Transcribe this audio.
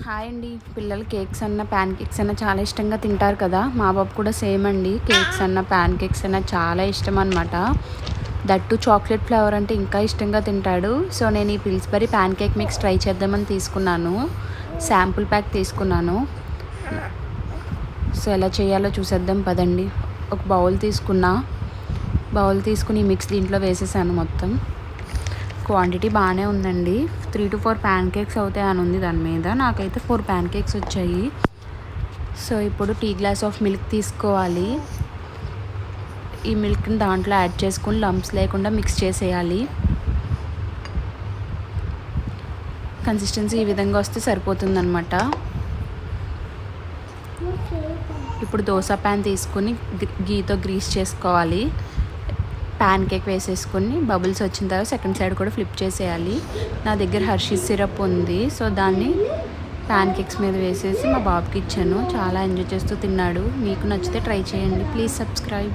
Hi అండి. పిల్లలు cakes అన్న ప్యాన్ కేక్స్ అన్న చాలా ఇష్టంగా తింటారు కదా. మా బాబు కూడా సేమ్ అండి. కేక్స్ అన్న ప్యాన్ కేక్స్ అన్న చాలా ఇష్టం అనమాట. దట్టు చాక్లెట్ ఫ్లేవర్ అంటే ఇంకా ఇష్టంగా తింటాడు. సో నేను ఈ Pillsbury pan cake mix try చేద్దామని తీసుకున్నాను. శాంపుల్ ప్యాక్ తీసుకున్నాను. సో ఎలా చేయాలో చూసేద్దాం పదండి. ఒక బౌల్ తీసుకుని మిక్స్ దీంట్లో వేసేసాను. మొత్తం క్వాంటిటీ బాగానే ఉందండి. 3 to 4 ప్యాన్ కేక్స్ అవుతాయి అని ఉంది దాని మీద. నాకైతే 4 ప్యాన్ కేక్స్ వచ్చాయి. సో ఇప్పుడు టీ గ్లాస్ ఆఫ్ మిల్క్ తీసుకోవాలి. ఈ మిల్క్ని దాంట్లో యాడ్ చేసుకుని లంప్స్ లేకుండా మిక్స్ చేసేయాలి. కన్సిస్టెన్సీ ఈ విధంగా వస్తే సరిపోతుందన్నమాట. ఇప్పుడు దోశ ప్యాన్ తీసుకుని గీతో గ్రీస్ చేసుకోవాలి. ప్యాన్ కేక్ వేసేసుకొని బబుల్స్ వచ్చిన తర్వాత సెకండ్ సైడ్ కూడా ఫ్లిప్ చేసేయాలి. నా దగ్గర హర్షీస్ సిరప్ ఉంది. సో దాన్ని ప్యాన్ కేక్స్ మీద వేసేసి మా బాబుకి ఇచ్చాను. చాలా ఎంజాయ్ చేస్తూ తిన్నాడు. మీకు నచ్చితే ట్రై చేయండి. Please subscribe.